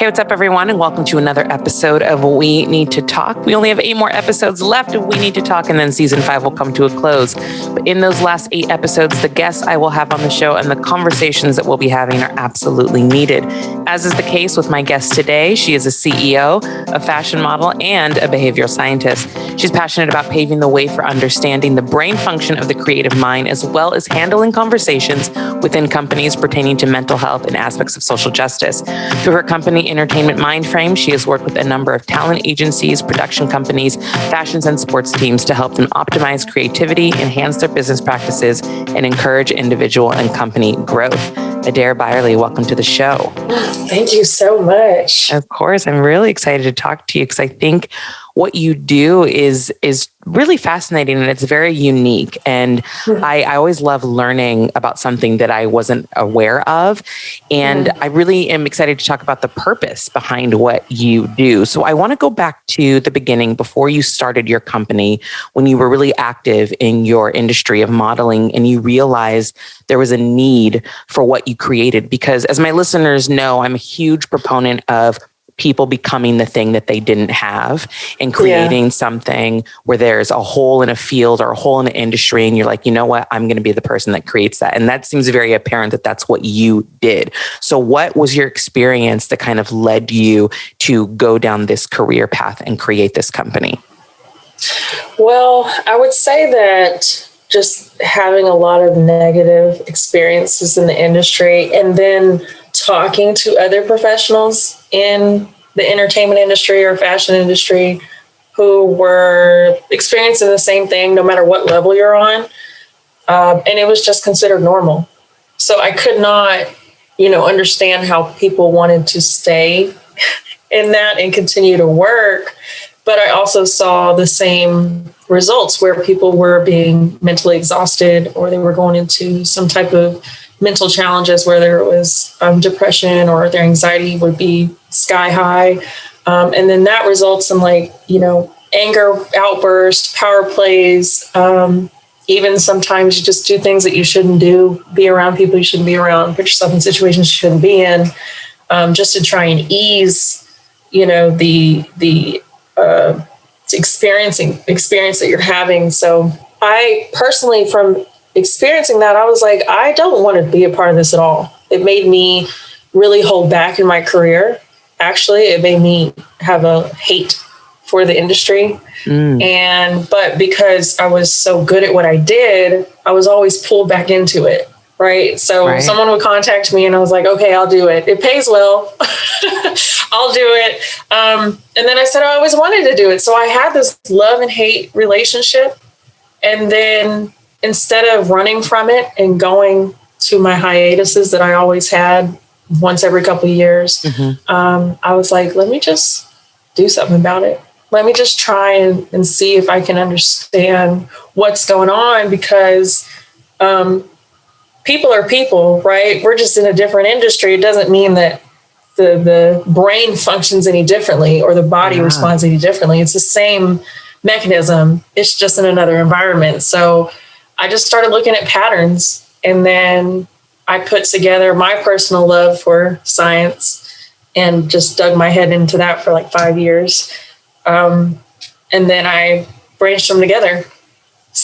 Hey, what's up, everyone, and welcome to another episode of We Need to Talk. We only have 8 more episodes left of We Need to Talk, and then season 5 will come to a close. But in those last 8 episodes, the guests I will have on the show and the conversations that we'll be having are absolutely needed. As is the case with my guest today, she is a CEO, a fashion model, and a behavioral scientist. She's passionate about paving the way for understanding the brain function of the creative mind, as well as handling conversations within companies pertaining to mental health and aspects of social justice. Through her company, Entertainment Mindest, she has worked with a number of talent agencies, production companies, fashions, and sports teams to help them optimize creativity, enhance their business practices, and encourage individual and company growth. Adaire Byerly, welcome to the show. Thank you so much. Of course, I'm really excited to talk to you because I think what you do is really fascinating and it's very unique. And I always love learning about something that I wasn't aware of. And I really am excited to talk about the purpose behind what you do. So I want to go back to the beginning before you started your company, when you were really active in your industry of modeling and you realized there was a need for what you created. Because as my listeners know, I'm a huge proponent of people becoming the thing that they didn't have and creating something where there's a hole in a field or a hole in an industry. And you're like, you know what, I'm going to be the person that creates that. And that seems very apparent that that's what you did. So what was your experience that kind of led you to go down this career path and create this company? Well, I would say that just having a lot of negative experiences in the industry and then talking to other professionals in the entertainment industry or fashion industry who were experiencing the same thing, no matter what level you're on. And it was just considered normal. So I could not, understand how people wanted to stay in that and continue to work. But I also saw the same results where people were being mentally exhausted or they were going into some type of mental challenges where there was depression or their anxiety would be sky high. And then that results in anger outbursts, power plays, even sometimes you just do things that you shouldn't do, be around people you shouldn't be around, put yourself in situations you shouldn't be in, just to try and ease, the experience that you're having. So I personally, from experiencing that, I was like, I don't want to be a part of this at all. It made me really hold back in my career. Actually, it made me have a hate for the industry. But because I was so good at what I did, I was always pulled back into it. Right. So someone would contact me and I was like, okay, I'll do it. It pays well. I'll do it. And then I said, I always wanted to do it. So I had this love and hate relationship. And then instead of running from it and going to my hiatuses that I always had once every couple of years, I was like, let me just do something about it. Let me just try and see if I can understand what's going on, because people are people, right? We're just in a different industry. It doesn't mean that the brain functions any differently or the body responds any differently. It's the same mechanism. It's just in another environment. So I just started looking at patterns, and then I put together my personal love for science and just dug my head into that for like 5 years. And then I branched them together.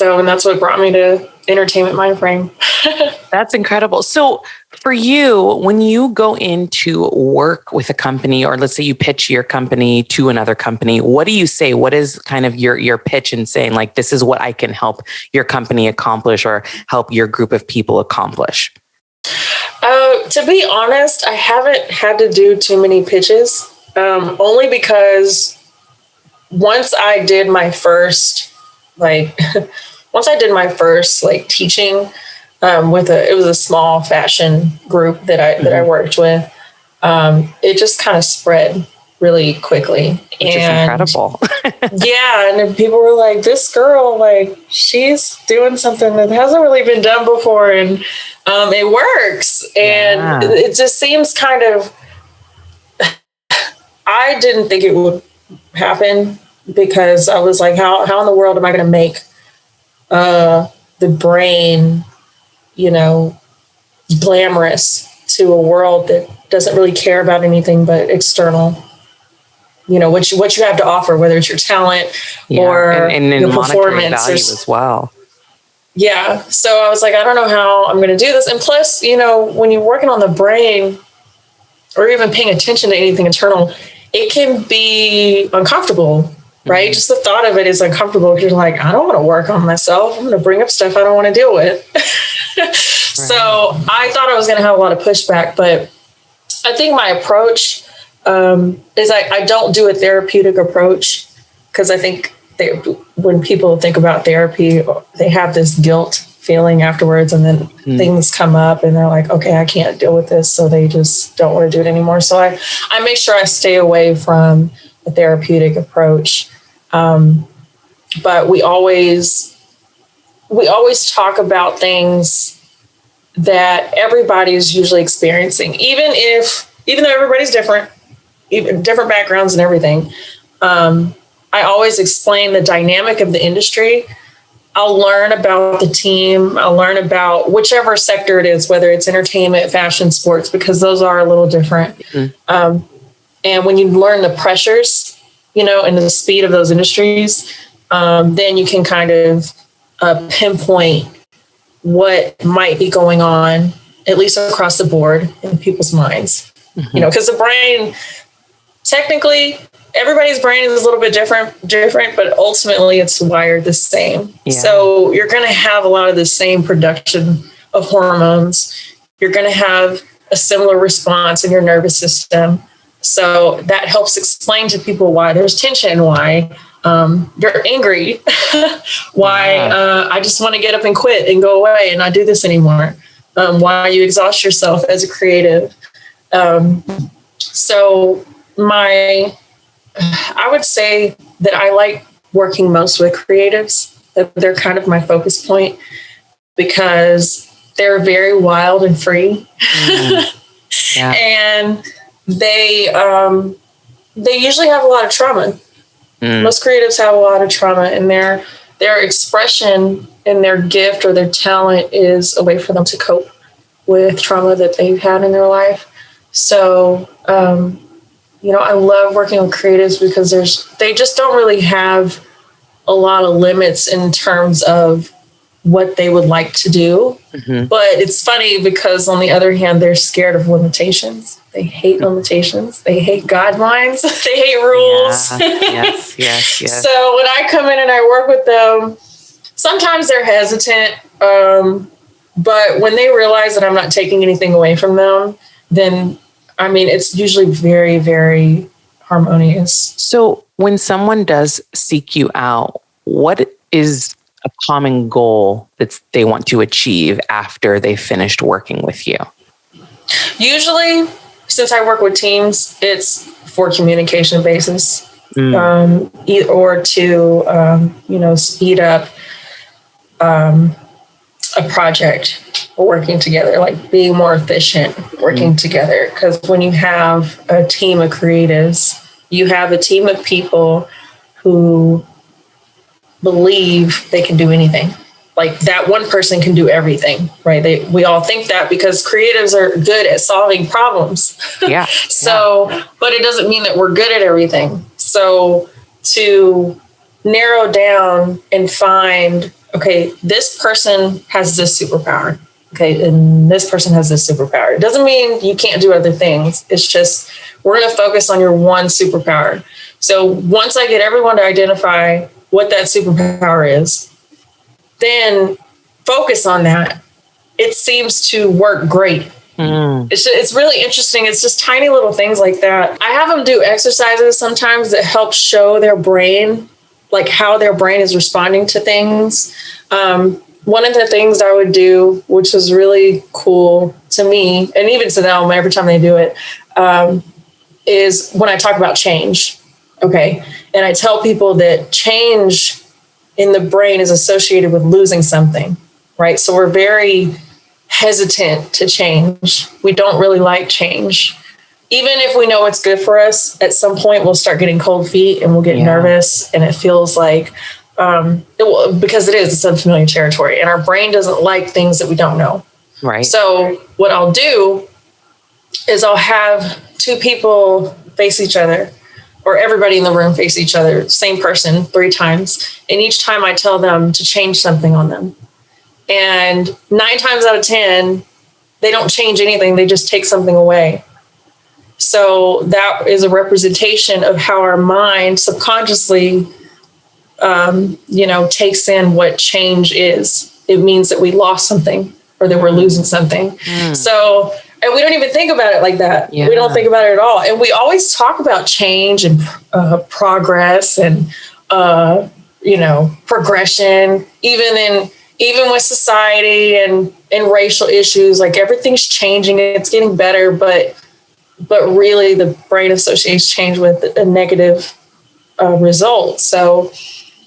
And that's what brought me to Entertainment Mindest. That's incredible. So for you, when you go into work with a company, or let's say you pitch your company to another company, what do you say? What is kind of your pitch in saying, like, this is what I can help your company accomplish or help your group of people accomplish? To be honest, I haven't had to do too many pitches, only because once I did my first teaching it was a small fashion group that I worked with. It just kind of spread really quickly. Which is incredible. Yeah. And people were like, this girl, she's doing something that hasn't really been done before. And it works. And it just seems kind of, I didn't think it would happen, because I was like, how in the world am I going to make the brain, glamorous to a world that doesn't really care about anything but external, what you have to offer, whether it's your talent or and your monetary performance value as well. Yeah. So I was like, I don't know how I'm going to do this. And plus, when you're working on the brain or even paying attention to anything internal, it can be uncomfortable, right? Just the thought of it is uncomfortable because you're like, I don't want to work on myself. I'm going to bring up stuff I don't want to deal with. So I thought I was going to have a lot of pushback, but I think my approach is I don't do a therapeutic approach because I think when people think about therapy, they have this guilt feeling afterwards, and then things come up and they're like, okay, I can't deal with this. So they just don't want to do it anymore. So I make sure I stay away from a therapeutic approach. But we always talk about things that everybody is usually experiencing, even though everybody's different, even different backgrounds and everything. I always explain the dynamic of the industry. I'll learn about the team. I'll learn about whichever sector it is, whether it's entertainment, fashion, sports, because those are a little different. And when you learn the pressures, and the speed of those industries, then you can kind of pinpoint what might be going on, at least across the board in people's minds. Because the brain, technically, everybody's brain is a little bit different, but ultimately it's wired the same. Yeah. So you're going to have a lot of the same production of hormones. You're going to have a similar response in your nervous system. So that helps explain to people why there's tension, why you're angry, why I just want to get up and quit and go away and not do this anymore, why you exhaust yourself as a creative. So I would say that I like working most with creatives. They're kind of my focus point because they're very wild and free. And they usually have a lot of trauma. Most creatives have a lot of trauma, and their expression and their gift or their talent is a way for them to cope with trauma that they've had in their life. So, I love working with creatives because they just don't really have a lot of limits in terms of what they would like to do. But it's funny because on the other hand, they're scared of limitations. They hate limitations. They hate guidelines. They hate rules. Yes. So when I come in and I work with them, sometimes they're hesitant. But when they realize that I'm not taking anything away from them, then it's usually very, very harmonious. So when someone does seek you out, what is a common goal that they want to achieve after they've finished working with you? Usually, since I work with teams, it's for communication basis, or to, speed up a project or working together, like being more efficient, working together. Because when you have a team of creatives, you have a team of people who believe they can do anything. Like that one person can do everything, right? We all think that because creatives are good at solving problems. But it doesn't mean that we're good at everything. So to narrow down and find, okay, this person has this superpower. Okay, and this person has this superpower. It doesn't mean you can't do other things. It's just we're going to focus on your one superpower. So once I get everyone to identify what that superpower is, then focus on that. It seems to work great. It's really interesting. It's just tiny little things like that. I have them do exercises sometimes that help show their brain, like how their brain is responding to things. One of the things I would do, which was really cool to me, and even to them every time they do it, is when I talk about change. Okay. And I tell people that change in the brain is associated with losing something, right? So we're very hesitant to change. We don't really like change. Even if we know it's good for us, at some point we'll start getting cold feet and we'll get nervous, and it feels like, because it's unfamiliar territory, and our brain doesn't like things that we don't know. Right. So what I'll do is I'll have two people face each other, or everybody in the room face each other, same person 3 times. And each time I tell them to change something on them. And 9 times out of 10, they don't change anything. They just take something away. So that is a representation of how our mind subconsciously, takes in what change is. It means that we lost something or that we're losing something. So, and we don't even think about it like that. Yeah. We don't think about it at all. And we always talk about change and progress and, progression, even with society and racial issues, like everything's changing, it's getting better, but really the brain associates change with a negative result. So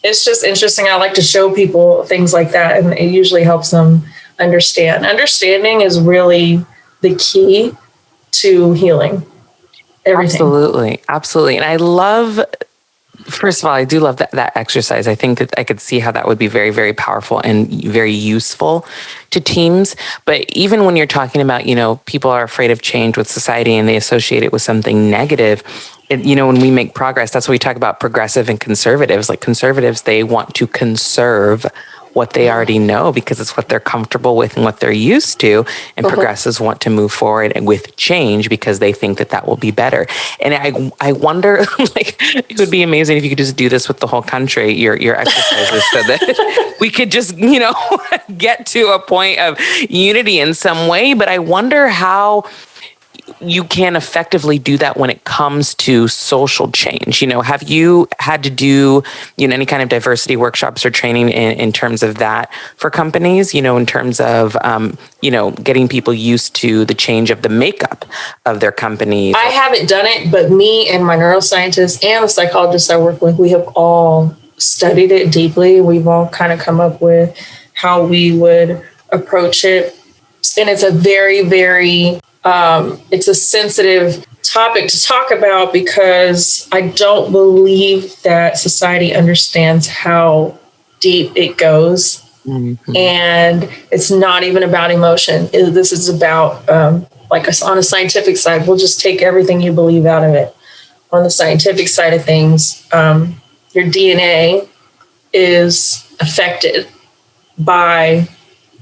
it's just interesting. I like to show people things like that, and it usually helps them understand. Understanding is really the key to healing everything. Absolutely. And I love, first of all, I do love that exercise. I think that I could see how that would be very, very powerful and very useful to teams. But even when you're talking about, people are afraid of change with society and they associate it with something negative, when we make progress, that's what we talk about progressive and conservatives. Like conservatives, they want to conserve what they already know because it's what they're comfortable with and what they're used to. And progressives want to move forward with change because they think that will be better. And I wonder, like, it would be amazing if you could just do this with the whole country, your exercises, so that we could just, get to a point of unity in some way. But I wonder how you can effectively do that when it comes to social change. Have you had to do, any kind of diversity workshops or training in terms of that for companies, in terms of, getting people used to the change of the makeup of their companies? I haven't done it, but me and my neuroscientists and the psychologists I work with, we have all studied it deeply. We've all kind of come up with how we would approach it. And it's a very, very it's a sensitive topic to talk about because I don't believe that society understands how deep it goes. Mm-hmm. And it's not even about emotion. This is about, on a scientific side, we'll just take everything you believe out of it. On the scientific side of things, your DNA is affected by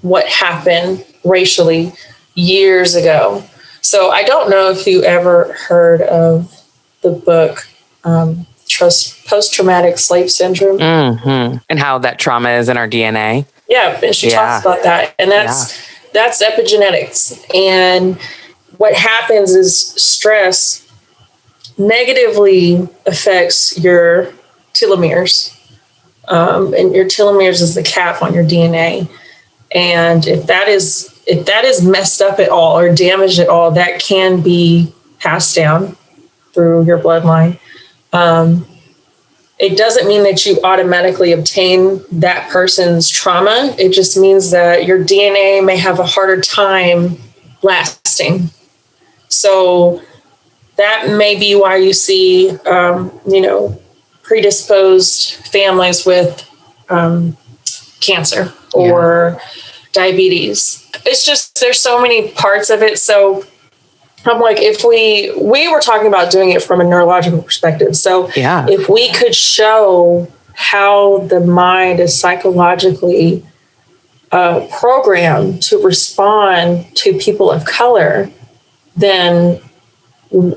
what happened racially years ago. So I don't know if you ever heard of the book Post-Traumatic Slave Syndrome. Mm-hmm. And how that trauma is in our DNA. Yeah, and she talks about that. And that's epigenetics. And what happens is stress negatively affects your telomeres. And your telomeres is the cap on your DNA. And if that is messed up at all or damaged at all, that can be passed down through your bloodline. It doesn't mean that you automatically obtain that person's trauma. It just means that your DNA may have a harder time lasting. So that may be why you see, predisposed families with cancer or diabetes. It's just, there's so many parts of it. So I'm like, if we were talking about doing it from a neurological perspective. So if we could show how the mind is psychologically programmed to respond to people of color, then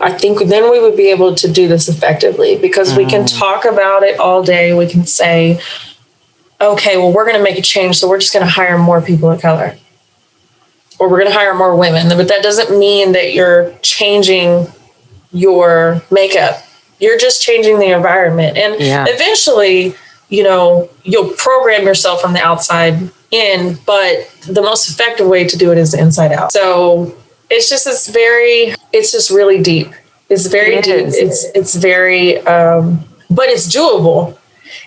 I think then we would be able to do this effectively, because we can talk about it all day. We can say, okay, well, we're going to make a change, so we're just going to hire more people of color, or we're going to hire more women. But that doesn't mean that you're changing your makeup. You're just changing the environment. And eventually, you'll program yourself from the outside in, but the most effective way to do it is the inside out. So it's just really deep. It's very deep. It's very, but it's doable.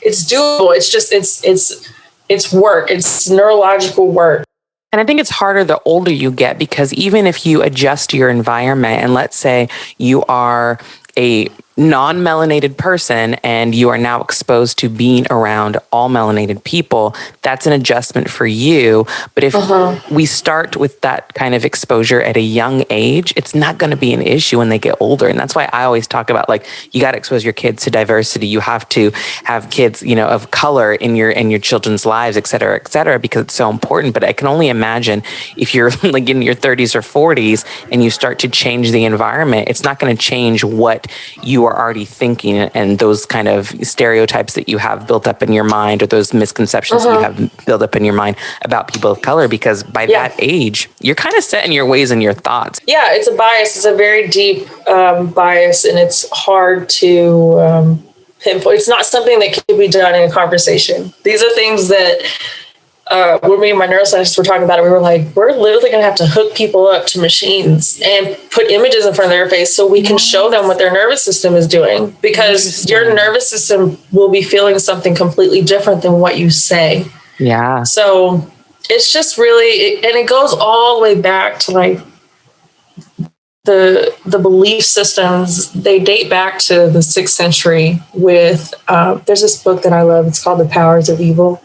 It's doable. It's just, it's work. It's neurological work. And I think it's harder the older you get, because even if you adjust your environment, and let's say you are a non-melanated person and you are now exposed to being around all melanated people, that's an adjustment for you. But if we start with that kind of exposure at a young age, it's not going to be an issue when they get older. And that's why I always talk about, like, you got to expose your kids to diversity. You have to have kids, of color in your children's lives, et cetera, because it's so important. But I can only imagine if you're like in your 30s or 40s and you start to change the environment, it's not going to change what you are already thinking, and those kind of stereotypes that you have built up in your mind, or those misconceptions that you have built up in your mind about people of color, because by that age, you're kind of set in your ways and your thoughts. Yeah, it's a bias. It's a very deep bias, and it's hard to pinpoint. It's not something that can be done in a conversation. These are things that when me and my neuroscientists were talking about it, we were like, we're literally going to have to hook people up to machines and put images in front of their face so we can show them what their nervous system is doing, because your nervous system will be feeling something completely different than what you say. Yeah. So it's just really, and it goes all the way back to like the belief systems. They date back to the 6th century with, there's this book that I love. It's called The Powers of Evil.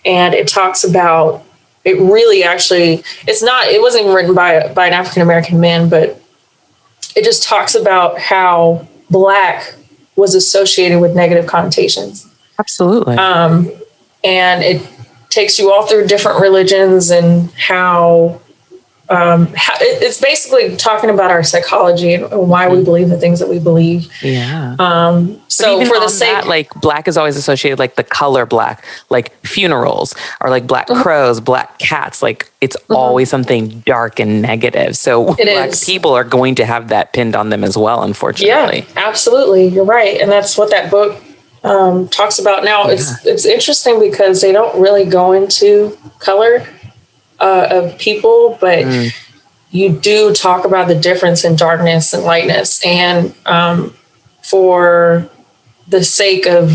And it talks about, it really actually, it wasn't even written by an African-American man, but it just talks about how Black was associated with negative connotations. Absolutely. And it takes you all through different religions and how it's basically talking about our psychology and why we believe the things that we believe. Yeah. So for the sake, that, like, Black is always associated, like the color Black, like funerals, or like black crows, black cats. Like, it's always something dark and negative. So Black people are going to have that pinned on them as well, unfortunately. Yeah, absolutely. You're right. And that's what that book talks about. Now, it's interesting because they don't really go into color of people, but you do talk about the difference in darkness and lightness. And for the sake of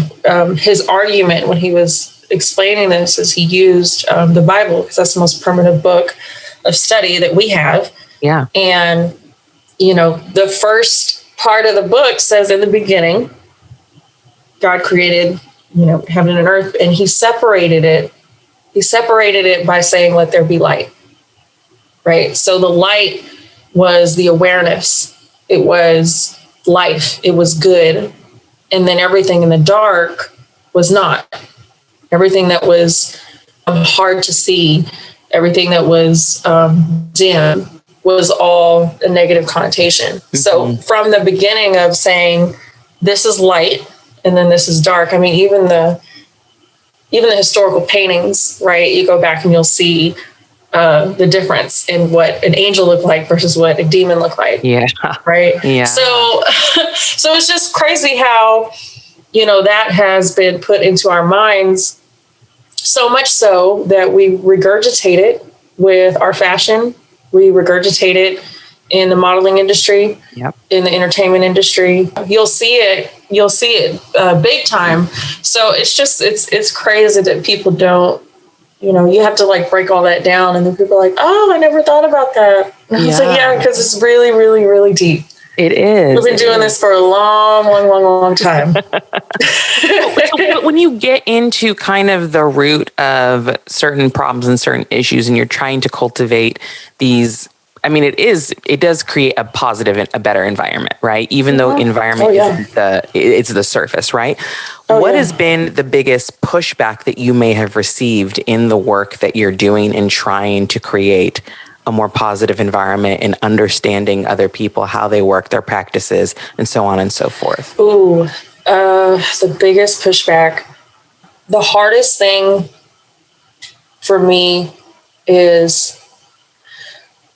his argument when he was explaining this, is he used the Bible, because that's the most primitive book of study that we have. Yeah. And, the first part of the book says, in the beginning, God created, heaven and earth, and he separated it. He separated it by saying, let there be light, right? So the light was the awareness. It was life. It was good. And then everything in the dark was not. Everything that was hard to see, everything that was dim, was all a negative connotation. So from the beginning of saying, this is light, and then this is dark, I mean, even the historical paintings, right? You go back and you'll see the difference in what an angel looked like versus what a demon looked like. Yeah. Right. Yeah. So it's just crazy how, that has been put into our minds, so much so that we regurgitate it with our fashion. We regurgitate it in the modeling industry, in the entertainment industry. You'll see it big time. So it's crazy that people don't, you have to like break all that down. And then people are like, oh, I never thought about that. And I was like, yeah, because it's really, really, really deep. It is. We've been doing this for a long, long, long, long time. But when you get into kind of the root of certain problems and certain issues, and you're trying to cultivate these, I mean, it does create a positive and a better environment, right? Even though environment isn't it's the surface, right? What has been the biggest pushback that you may have received in the work that you're doing in trying to create a more positive environment and understanding other people, how they work, their practices, and so on and so forth? Ooh, the biggest pushback. The hardest thing for me is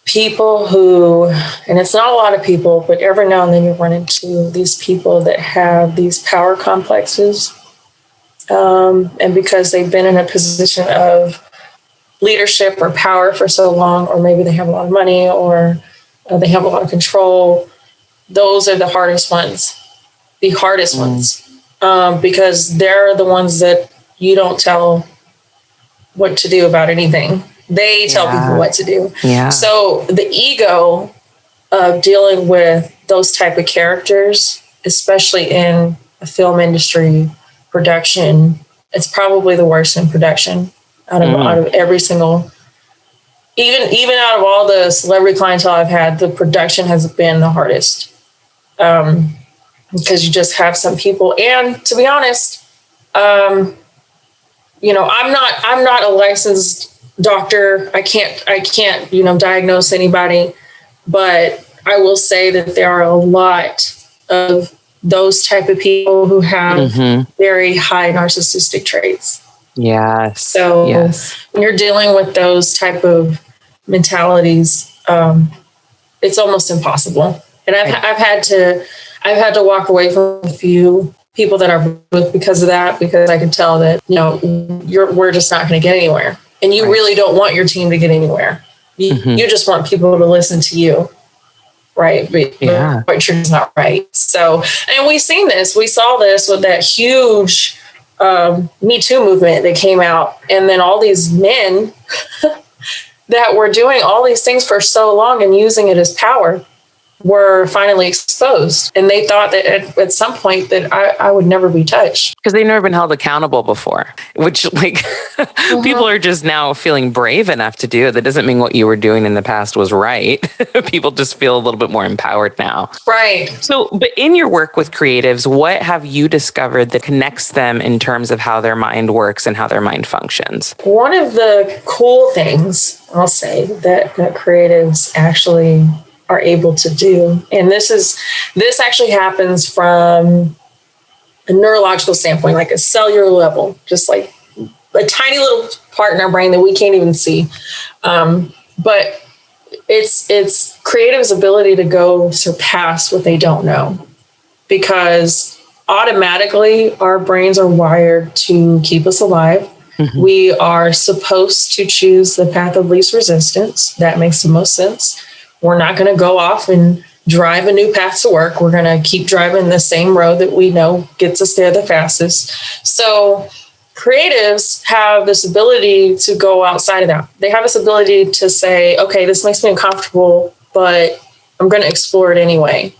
people who, and it's not a lot of people, but every now and then you run into these people that have these power complexes. And because they've been in a position of leadership or power for so long, or maybe they have a lot of money, or they have a lot of control, those are the hardest ones, because they're the ones that you don't tell what to do about anything. They tell people what to do. Yeah. So the ego of dealing with those type of characters especially in a film industry production. It's probably the worst in production out of every single, even out of all the celebrity clientele I've had, the production has been the hardest. Because you just have some people, and to be honest, I'm not a licensed doctor. I can't, diagnose anybody, but I will say that there are a lot of those type of people who have very high narcissistic traits. Yes. So when you're dealing with those type of mentalities, it's almost impossible. And I've had to walk away from a few people that are with because of that, because I could tell that, we're just not going to get anywhere. And you really don't want your team to get anywhere. You just want people to listen to you. Right. But what you're is not right. So, and we saw this with that huge Me Too movement that came out. And then all these men that were doing all these things for so long and using it as power were finally exposed. And they thought that at some point that I would never be touched. Because they've never been held accountable before, which people are just now feeling brave enough to do it. That doesn't mean what you were doing in the past was right. People just feel a little bit more empowered now. Right. So, but in your work with creatives, what have you discovered that connects them in terms of how their mind works and how their mind functions? One of the cool things, I'll say, that creatives actually are able to do. And this actually happens from a neurological standpoint, like a cellular level, just like a tiny little part in our brain that we can't even see. But it's creative's ability to go surpass what they don't know, because automatically our brains are wired to keep us alive. We are supposed to choose the path of least resistance. That makes the most sense. We're not going to go off and drive a new path to work. We're going to keep driving the same road that we know gets us there the fastest. So creatives have this ability to go outside of that. They have this ability to say, okay, this makes me uncomfortable, but I'm going to explore it anyway.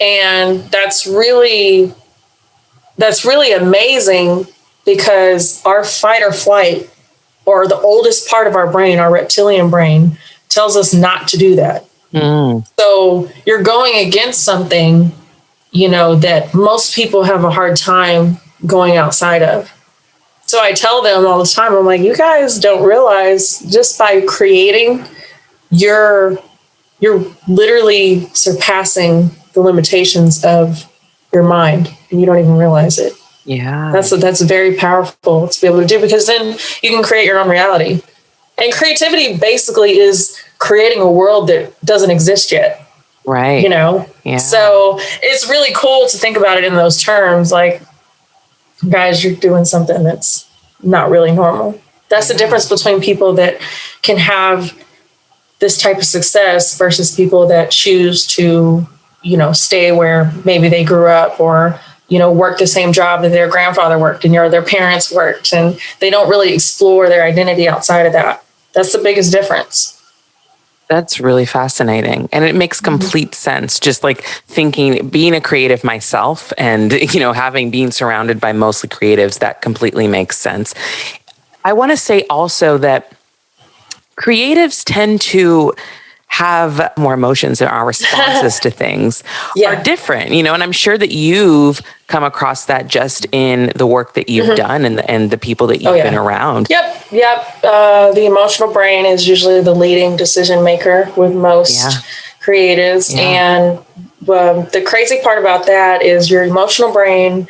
And that's really amazing, because our fight or flight, or the oldest part of our brain, our reptilian brain, tells us not to do that. So you're going against something, that most people have a hard time going outside of. So I tell them all the time, I'm like, you guys don't realize, just by creating, you're literally surpassing the limitations of your mind, and you don't even realize it. Yeah. That's very powerful to be able to do, because then you can create your own reality. And creativity basically is creating a world that doesn't exist yet. Right. Yeah. So it's really cool to think about it in those terms. Like, guys, you're doing something that's not really normal. That's the difference between people that can have this type of success versus people that choose to, stay where maybe they grew up, or, work the same job that their grandfather worked and their parents worked, and they don't really explore their identity outside of that. That's the biggest difference. That's really fascinating. And it makes complete sense. Just like being a creative myself and, being surrounded by mostly creatives, that completely makes sense. I want to say also that creatives tend to have more emotions, and our responses to things are different, and I'm sure that you've come across that just in the work that you've done and the people that you've been around. Yep. The emotional brain is usually the leading decision maker with most creatives. And the crazy part about that is your emotional brain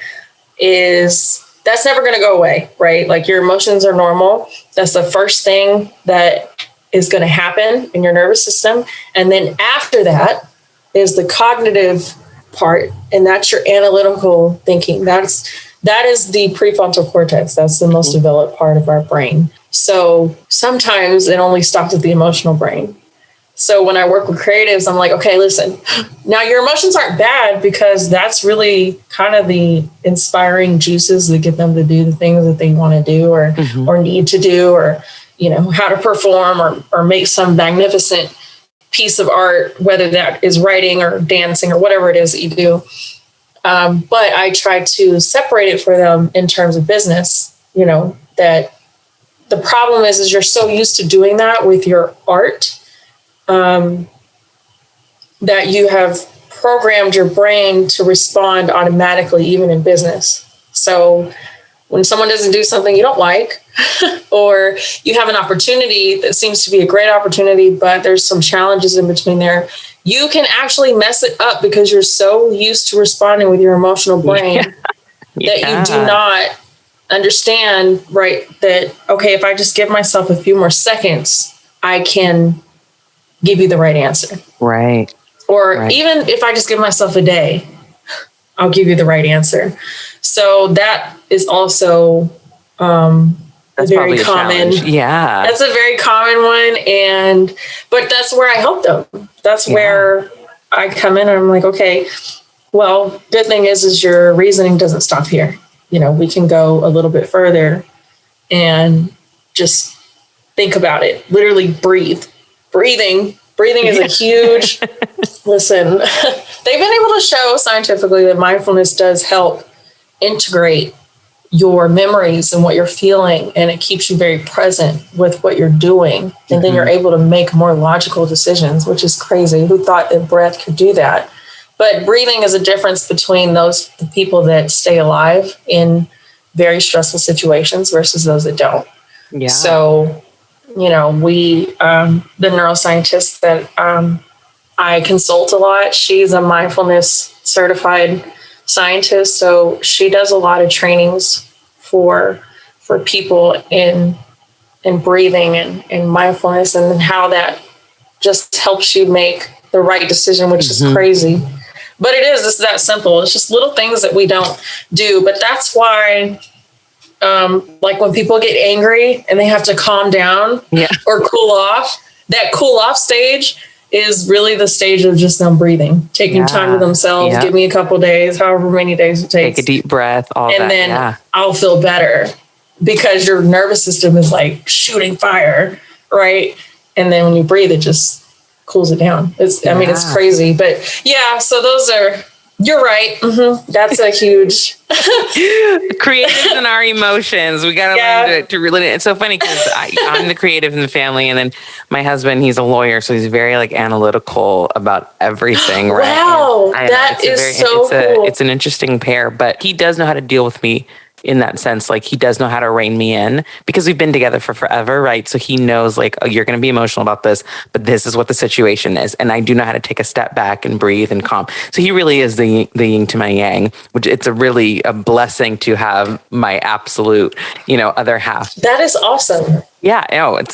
that's never going to go away, right? Like, your emotions are normal. That's the first thing that is going to happen in your nervous system. And then after that is the cognitive part, and that's your analytical thinking. That is the prefrontal cortex. That's the most developed part of our brain. So sometimes it only stops at the emotional brain. So when I work with creatives, I'm like, okay, listen, now your emotions aren't bad, because that's really kind of the inspiring juices that get them to do the things that they want to do, or need to do, or how to perform, or make some magnificent piece of art, whether that is writing or dancing or whatever it is that you do. But I try to separate it for them in terms of business, that the problem is you're so used to doing that with your art, that you have programmed your brain to respond automatically, even in business. So when someone doesn't do something you don't like, or you have an opportunity that seems to be a great opportunity, but there's some challenges in between there, you can actually mess it up because you're so used to responding with your emotional brain that you do not understand, right, that, okay, if I just give myself a few more seconds, I can give you the right answer. Right. Or even if I just give myself a day, I'll give you the right answer. So that is also that's very common. Yeah. That's a very common one. But that's where I help them. That's where I come in and I'm like, okay, well, good thing is your reasoning doesn't stop here. We can go a little bit further and just think about it. Literally breathe. Breathing is a huge, listen, they've been able to show scientifically that mindfulness does help integrate your memories and what you're feeling, and it keeps you very present with what you're doing. And then you're able to make more logical decisions, which is crazy. Who thought that breath could do that? But breathing is a difference between the people that stay alive in very stressful situations versus those that don't. Yeah. So, we, the neuroscientist that I consult a lot, she's a mindfulness certified scientist. So she does a lot of trainings for people in breathing and mindfulness, and how that just helps you make the right decision, which is crazy. But it's that simple. It's just little things that we don't do. But that's why, like when people get angry and they have to calm down or cool off, that cool off stage is really the stage of just them breathing, taking time to themselves. Give me a couple of days, however many days it takes. Take a deep breath, and then I'll feel better, because your nervous system is like shooting fire, right? And then when you breathe, it just cools it down. It's crazy. But so those are, you're right. That's a huge creatives and our emotions. We got to learn to relate it. It's so funny because I'm the creative in the family, and then my husband, he's a lawyer, so he's very analytical about everything. Right? Wow, that is so cool. It's an interesting pair, but he does know how to deal with me in that sense. Like, he does know how to rein me in, because we've been together for forever, right? So he knows, like, oh, you're going to be emotional about this, but this is what the situation is. And I do know how to take a step back and breathe and calm. So he really is the yin to my yang, which it's a blessing to have my absolute, other half. That is awesome. Yeah,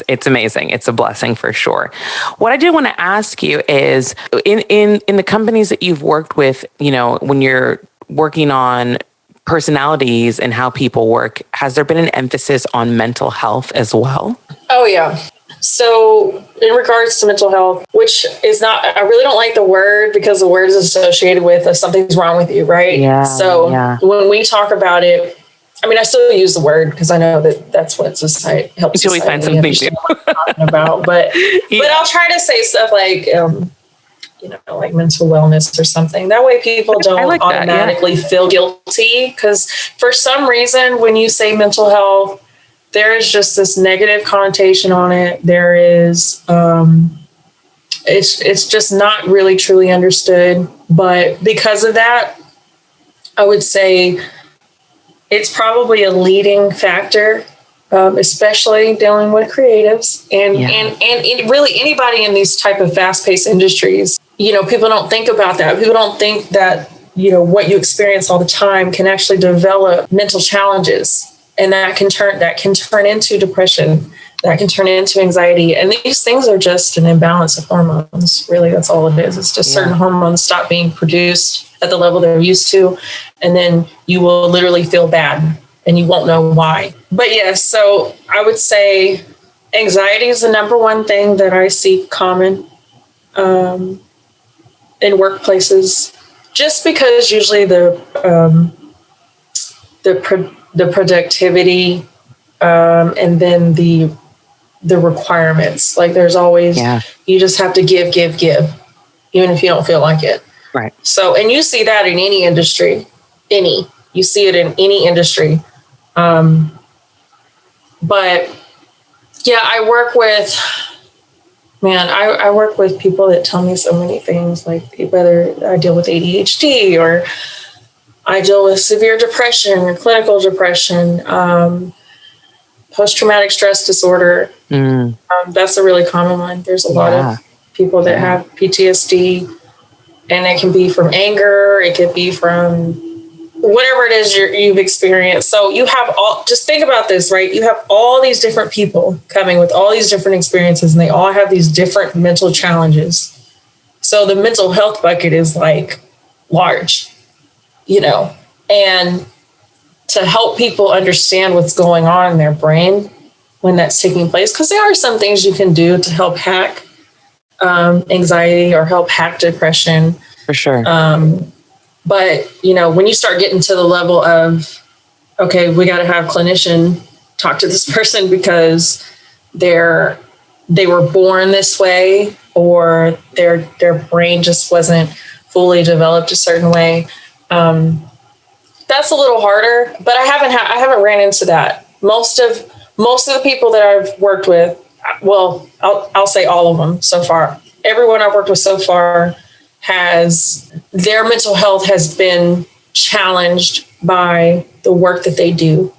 it's amazing. It's a blessing for sure. What I did want to ask you is, in the companies that you've worked with, when you're working on personalities and how people work, has there been an emphasis on mental health as well? Oh, yeah. So in regards to mental health, which is not, I really don't like the word, because the word is associated with something's wrong with you, right? Yeah. So when we talk about it, I still use the word because I know that that's what society helps until we find something new about. But I'll try to say stuff like, like mental wellness or something. That way people don't automatically feel guilty. Because for some reason, when you say mental health, there is just this negative connotation on it. There is, it's just not really truly understood. But because of that, I would say it's probably a leading factor, especially dealing with creatives and really anybody in these type of fast-paced industries. People don't think about that. People don't think that, what you experience all the time can actually develop mental challenges, and that can turn into depression, that can turn into anxiety. And these things are just an imbalance of hormones. Really, that's all it is. It's just certain hormones stop being produced at the level they're used to, and then you will literally feel bad and you won't know why. But so I would say anxiety is the number one thing that I see common in workplaces, just because usually the productivity and then the requirements, like there's always, you just have to give, even if you don't feel like it. Right. So, and you see that in any industry, you see it in any industry. But yeah, I work with people that tell me so many things, like whether I deal with ADHD or I deal with severe depression or clinical depression, post-traumatic stress disorder. That's a really common one. There's a lot of people that have PTSD, and it can be from anger. It could be from whatever it is you've experienced. So you have just think about this, right? You have all these different people coming with all these different experiences, and they all have these different mental challenges. So the mental health bucket is like large, and to help people understand what's going on in their brain when that's taking place, because there are some things you can do to help hack anxiety or help hack depression. For sure. But, when you start getting to the level of, okay, we got to have clinician talk to this person because they were born this way, or their brain just wasn't fully developed a certain way. That's a little harder, but I haven't ran into that. Most of the people that I've worked with, well, I'll say all of them so far. Everyone I've worked with so far their mental health has been challenged by the work that they do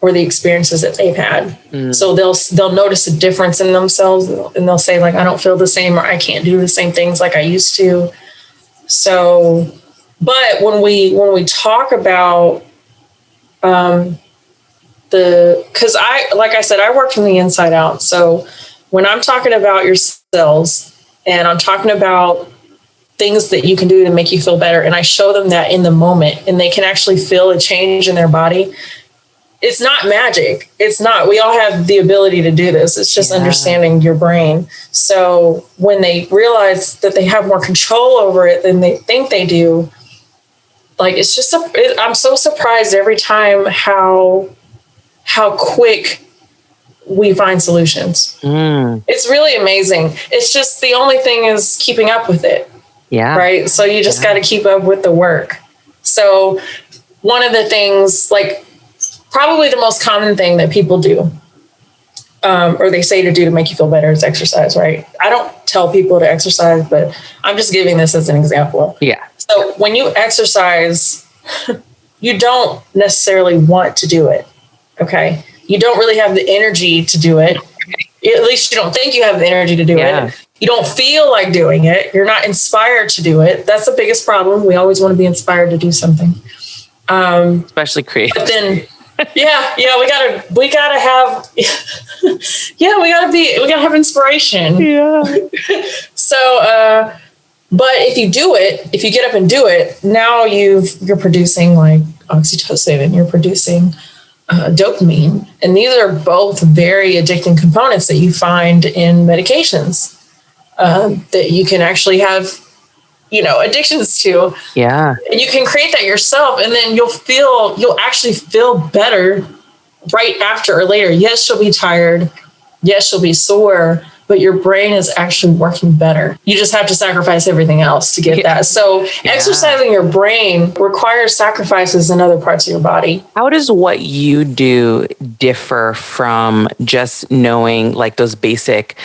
or the experiences that they've had. So they'll notice a difference in themselves, and they'll say, like, I don't feel the same, or I can't do the same things like I used to. So, but when we talk about because like I said, I work from the inside out. So when I'm talking about your cells and I'm talking about things that you can do to make you feel better, and I show them that in the moment, and they can actually feel a change in their body. It's not magic. It's not. We all have the ability to do this. It's just understanding your brain. So when they realize that they have more control over it than they think they do, like, it's just, I'm so surprised every time how quick we find solutions. It's really amazing. It's just the only thing is keeping up with it. Yeah. Right. So you just got to keep up with the work. So one of the things, like, probably the most common thing that people do, or they say to do to make you feel better, is exercise, right? I don't tell people to exercise, but I'm just giving this as an example. Yeah. So when you exercise, you don't necessarily want to do it. Okay. You don't really have the energy to do it. At least you don't think you have the energy to do it. You don't feel like doing it. You're not inspired to do it. That's the biggest problem. We always want to be inspired to do something. Especially creative. But then, we gotta have, we gotta have inspiration. Yeah. So, but if you get up and do it, now you're producing like oxytocin, and you're producing dopamine. And these are both very addicting components that you find in medications that you can actually have, addictions to. Yeah. And you can create that yourself, and then you'll actually feel better right after or later. Yes, you'll be tired. Yes, you'll be sore, but your brain is actually working better. You just have to sacrifice everything else to get that. So exercising your brain requires sacrifices in other parts of your body. How does what you do differ from just knowing, like, those basic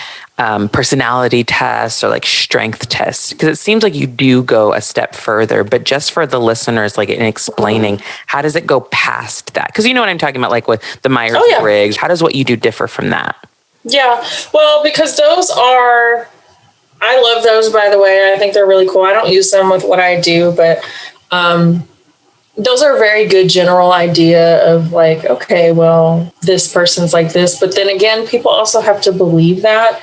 personality tests or like strength tests? Because it seems like you do go a step further, but just for the listeners, like, in explaining, how does it go past that? Because you know what I'm talking about, like with the Myers-Briggs. How does what you do differ from that? Yeah, well, because I love those, by the way. I think they're really cool. I don't use them with what I do, but those are a very good general idea of, like, okay, well, this person's like this. But then again, people also have to believe that.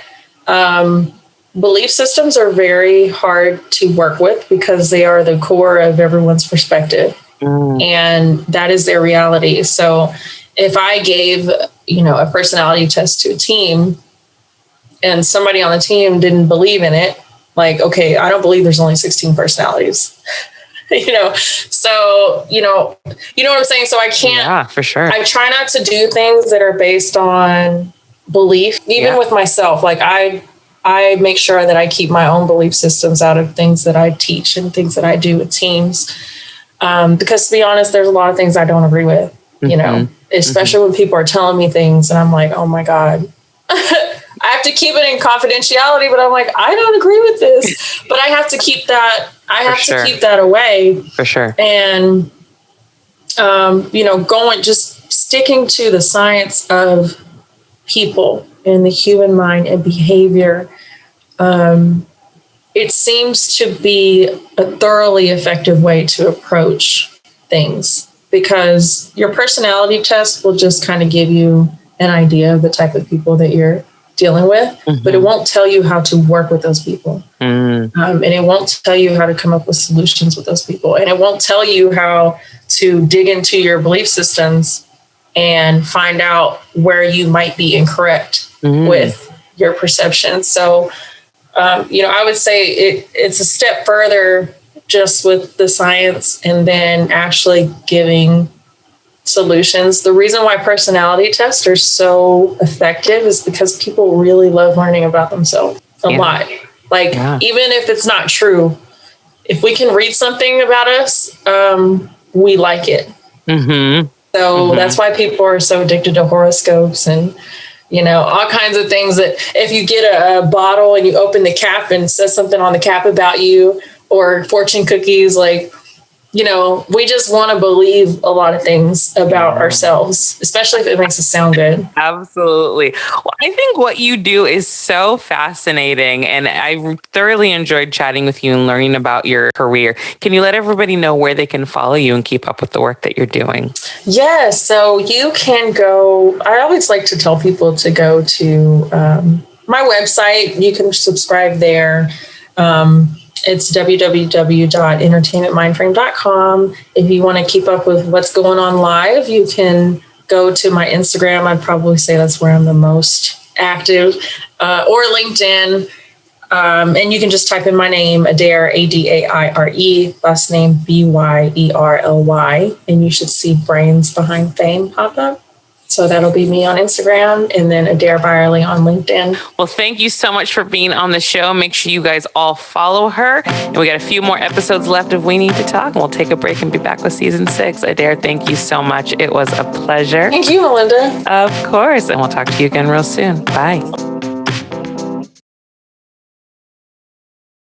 Belief systems are very hard to work with because they are the core of everyone's perspective. And that is their reality. So if I gave, a personality test to a team and somebody on the team didn't believe in it, like, okay, I don't believe there's only 16 personalities, so, you know what I'm saying? So I can't, for sure. I try not to do things that are based on belief, even with myself. Like, I I make sure that I keep my own belief systems out of things that I teach and things that I do with teams. Because to be honest, there's a lot of things I don't agree with, you know, especially when people are telling me things and I'm like, oh my God, I have to keep it in confidentiality, but I'm like, I don't agree with this, but I have to keep that. I have to keep that away. For sure. And, you know, just sticking to the science of people and the human mind and behavior. It seems to be a thoroughly effective way to approach things, because your personality test will just kind of give you an idea of the type of people that you're dealing with, but it won't tell you how to work with those people. And it won't tell you how to come up with solutions with those people. And it won't tell you how to dig into your belief systems and find out where you might be incorrect with your perception. So, you know, I would say it's a step further just with the science and then actually giving solutions. The reason why personality tests are so effective is because people really love learning about themselves a lot. Like, even if it's not true, if we can read something about us, we like it. So that's why people are so addicted to horoscopes and, you know, all kinds of things that if you get a bottle and you open the cap and it says something on the cap about you, or fortune cookies, like, you know, we just want to believe a lot of things about ourselves, especially if it makes us sound good. Absolutely. Well, I think what you do is so fascinating, and I thoroughly enjoyed chatting with you and learning about your career. Can you let everybody know where they can follow you and keep up with the work that you're doing? Yes. So you can go, I always like to tell people to go to my website. You can subscribe there. It's www.entertainmentmindframe.com. If you want to keep up with what's going on live, you can go to my Instagram. I'd probably say that's where I'm the most active, or LinkedIn. And you can just type in my name, Adaire, Adaire, last name Byerly, and you should see Brains Behind Fame pop up. So that'll be me on Instagram, and then Adaire Byerly on LinkedIn. Well, thank you so much for being on the show. Make sure you guys all follow her. And we got a few more episodes left of We Need to Talk, and we'll take a break and be back with season 6. Adaire, thank you so much. It was a pleasure. Thank you, Malynda. Of course. And we'll talk to you again real soon. Bye.